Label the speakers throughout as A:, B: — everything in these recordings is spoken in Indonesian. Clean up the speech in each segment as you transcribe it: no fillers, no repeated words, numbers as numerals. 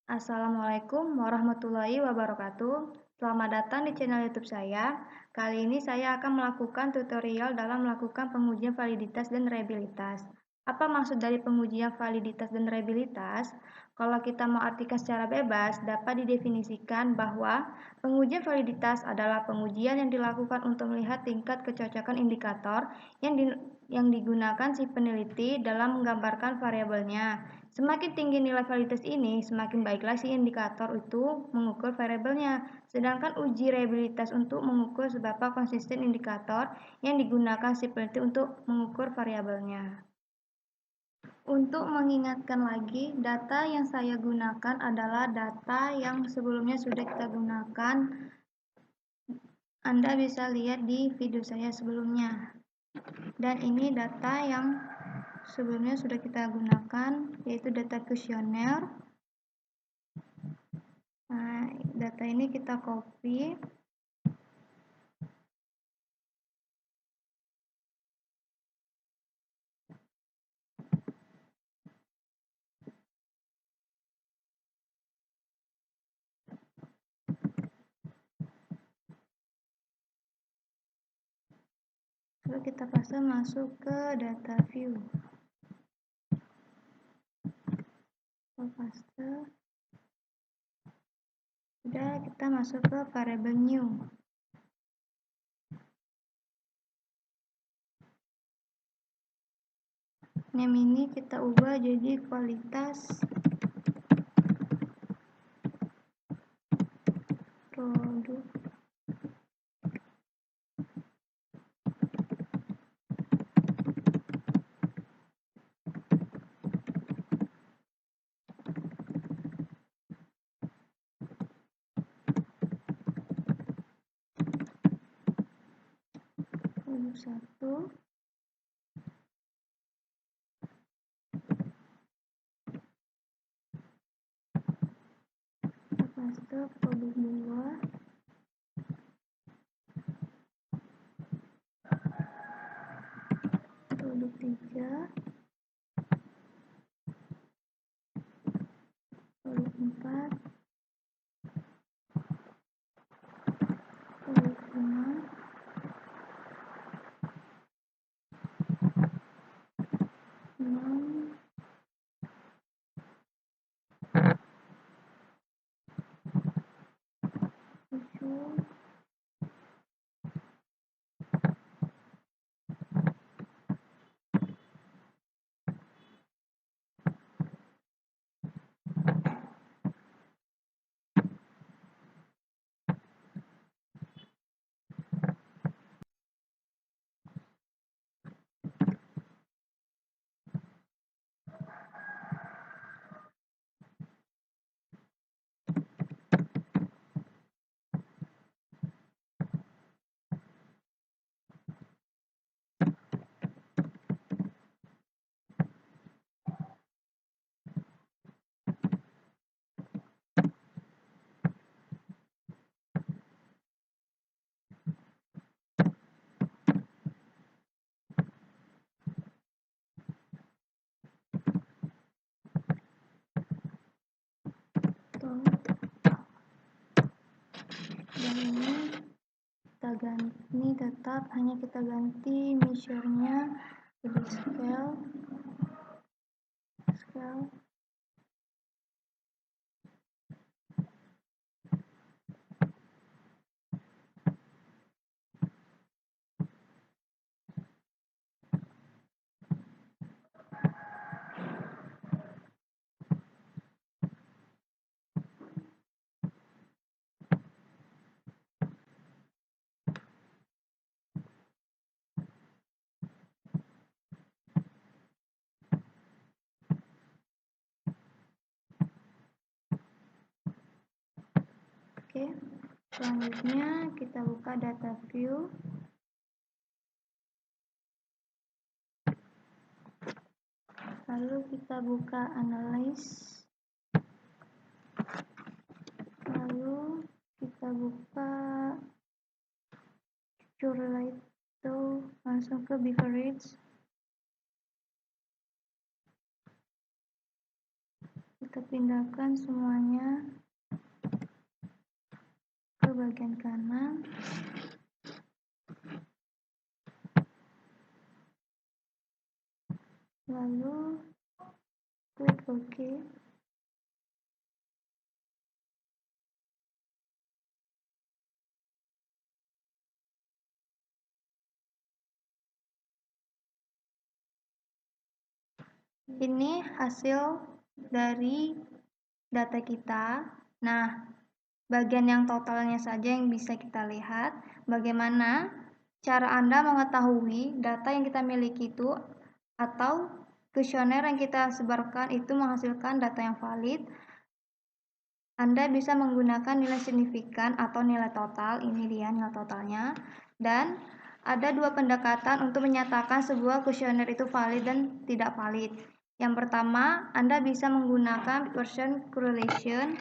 A: Assalamualaikum warahmatullahi wabarakatuh. Selamat datang di channel YouTube saya. Kali ini saya akan melakukan tutorial dalam melakukan pengujian validitas dan reliabilitas. Apa maksud dari pengujian validitas dan reliabilitas? Kalau kita mau artikan secara bebas, dapat didefinisikan bahwa pengujian validitas adalah pengujian yang dilakukan untuk melihat tingkat kecocokan indikator yang digunakan si peneliti dalam menggambarkan variabelnya. Semakin tinggi nilai validitas ini, semakin baiklah si indikator itu mengukur variabelnya. Sedangkan uji reliabilitas untuk mengukur seberapa konsisten indikator yang digunakan si peneliti untuk mengukur variabelnya. Untuk mengingatkan lagi, data yang saya gunakan adalah data yang sebelumnya sudah kita gunakan. Anda bisa lihat di video saya sebelumnya. Dan ini data yang sebelumnya sudah kita gunakan, yaitu data kuesioner. Nah, data ini kita copy. Lalu kita masuk ke data view. Paste. Sudah, kita masuk ke variable new. Name ini kita ubah jadi kualitas produk. Produk 1. Paste produk 2. Produk 3. Produk 4. Produk 5. 6. 7. Dan ini tetap hanya kita ganti measure-nya jadi scale. Oke, selanjutnya kita buka data view. Lalu kita buka analyze. Lalu kita buka relate langsung ke beverage. Kita pindahkan semuanya ke bagian kanan. Lalu klik OK. Ini hasil dari data kita. Nah, bagian yang totalnya saja yang bisa kita lihat. Bagaimana cara Anda mengetahui data yang kita miliki itu atau kuesioner yang kita sebarkan itu menghasilkan data yang valid. Anda bisa menggunakan nilai signifikan atau nilai total. Ini dia nilai totalnya. Dan ada dua pendekatan untuk menyatakan sebuah kuesioner itu valid dan tidak valid. Yang pertama, Anda bisa menggunakan Pearson correlation.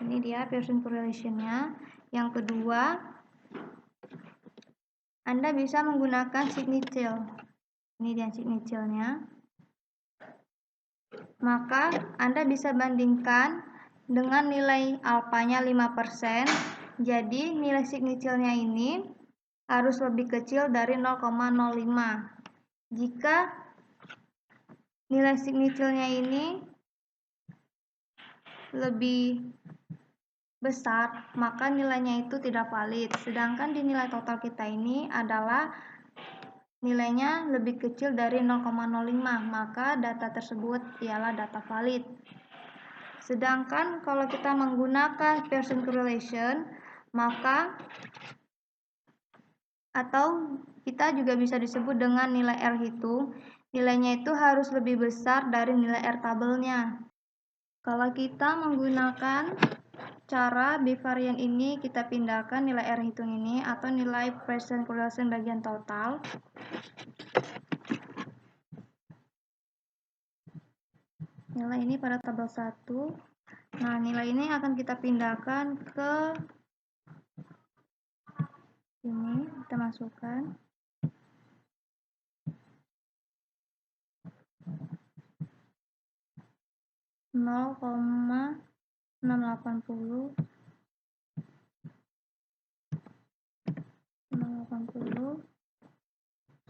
A: Ini dia Pearson correlation-nya. Yang kedua, Anda bisa menggunakan signature. Ini dia signature-nya. Maka Anda bisa bandingkan dengan nilai alfanya 5%. Jadi nilai signature-nya ini harus lebih kecil dari 0,05. Jika nilai signature-nya ini lebih besar, maka nilainya itu tidak valid. Sedangkan di nilai total kita ini adalah nilainya lebih kecil dari 0,05, maka data tersebut ialah data valid. Sedangkan kalau kita menggunakan Pearson correlation, maka atau kita juga bisa disebut dengan nilai R hitung, nilainya itu harus lebih besar dari nilai R tabelnya. Kalau kita menggunakan cara bivarian ini, kita pindahkan nilai R hitung ini atau nilai Pearson correlation bagian total. Nilai ini pada tabel 1. Nah, nilai ini akan kita pindahkan ke ini, kita masukkan. Nol koma 680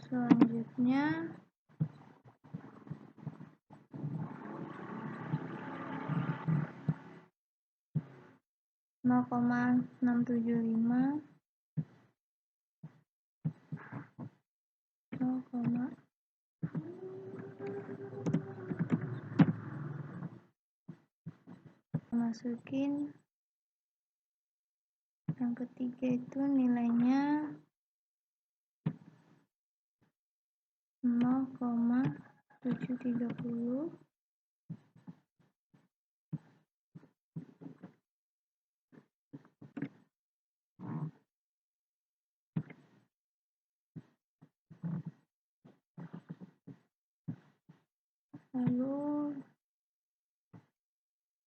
A: selanjutnya 0,675 masukin yang ketiga itu nilainya 0,730. Lalu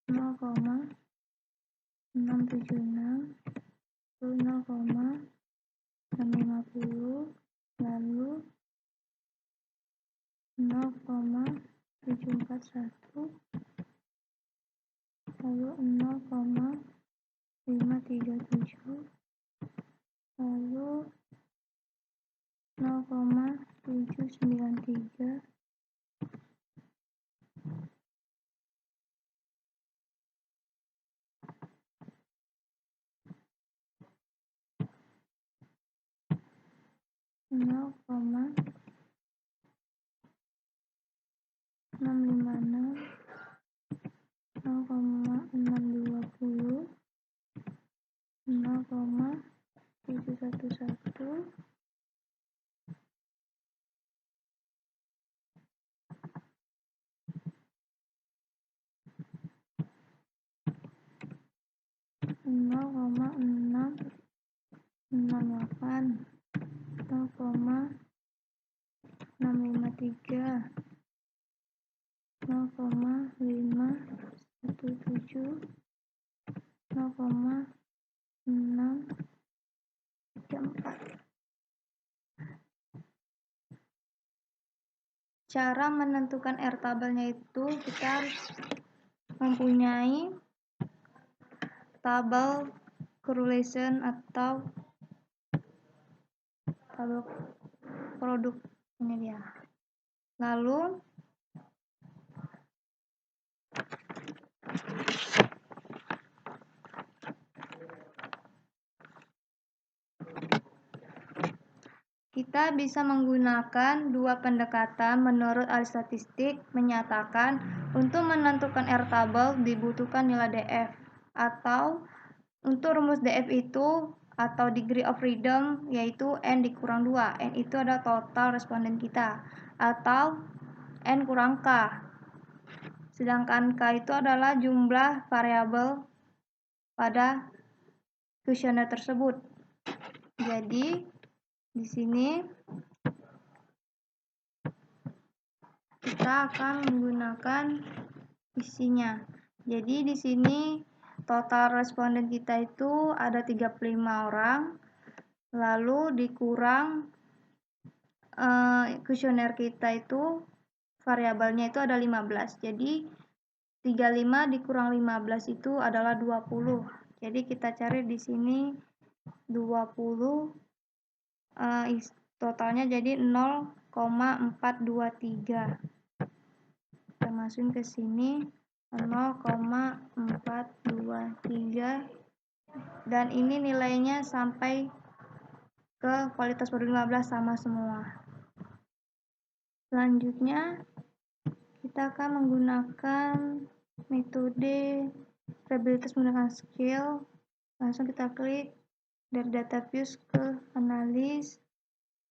A: 0,676, lalu 0,650, lalu 0,741, lalu 0,537, lalu 0,793, nol koma 656, 0,620, 0,711, nol koma 668, 0,653, 0,517, 0,634. cara menentukan R tabelnya itu kita harus mempunyai tabel correlation atau tabel produk, ini dia. Lalu kita bisa menggunakan dua pendekatan. Menurut ahli statistik menyatakan untuk menentukan R tabel dibutuhkan nilai DF, atau untuk rumus DF itu atau degree of freedom yaitu N dikurang 2. N itu adalah total responden kita, atau N kurang K. Sedangkan K itu adalah jumlah variabel pada kuesioner tersebut. Jadi di sini kita akan menggunakan isinya. Jadi di sini total responden kita itu ada 35 orang, lalu dikurang kuesioner kita itu variabelnya itu ada 15. Jadi 35 dikurang 15 itu adalah 20. Jadi kita cari di sini 20, totalnya jadi 0,423. Kita masukin ke sini 0,423, dan ini nilainya sampai ke kualitas produk 15 sama semua. Selanjutnya kita akan menggunakan metode reliabilitas menggunakan skill. Langsung kita klik dari data views ke analis,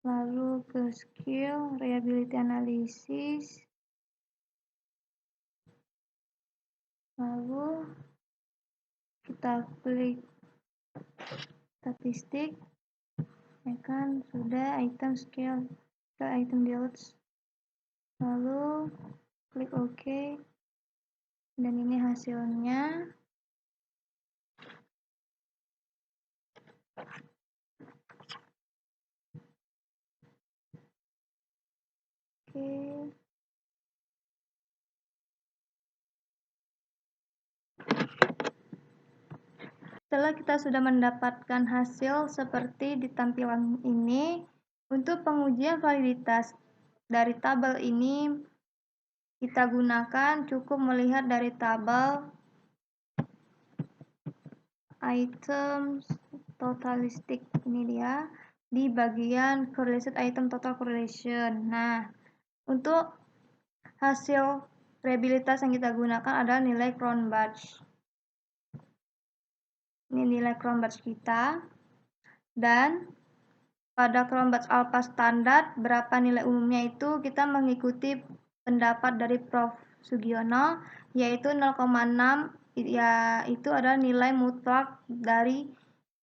A: lalu ke skill reliability analysis, lalu kita klik statistik, ya kan, sudah item skill ke item deals, lalu klik OK, dan ini hasilnya. Oke. Setelah kita sudah mendapatkan hasil seperti di tampilan ini, untuk pengujian validitas dari tabel ini kita gunakan cukup melihat dari tabel items totalistik, ini dia, di bagian correlated item total correlation. Nah, untuk hasil reliabilitas yang kita gunakan adalah nilai Cronbach. Ini nilai Cronbach kita, dan pada Cronbach alpha standar berapa nilai umumnya itu kita mengikuti pendapat dari Prof. Sugiono, yaitu 0,6, ya itu adalah nilai mutlak dari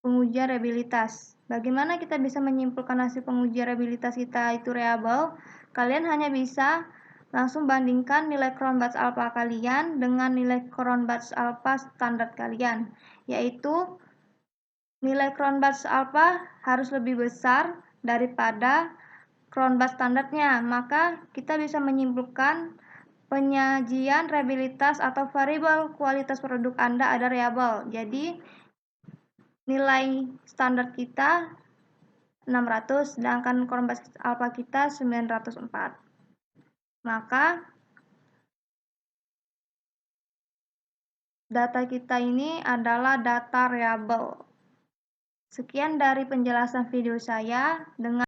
A: pengujian reliabilitas. Bagaimana kita bisa menyimpulkan hasil pengujian reliabilitas kita itu reliable? Kalian hanya bisa langsung bandingkan nilai Cronbach alpha kalian dengan nilai Cronbach alpha standar kalian, yaitu nilai Cronbach alpha harus lebih besar daripada Cronbach standarnya. Maka kita bisa menyimpulkan penyajian reliabilitas atau variabel kualitas produk Anda ada reliable. Jadi nilai standar kita 600, sedangkan Cronbach alpha kita 904. Maka data kita ini adalah data reliable. Sekian dari penjelasan video saya. Dengan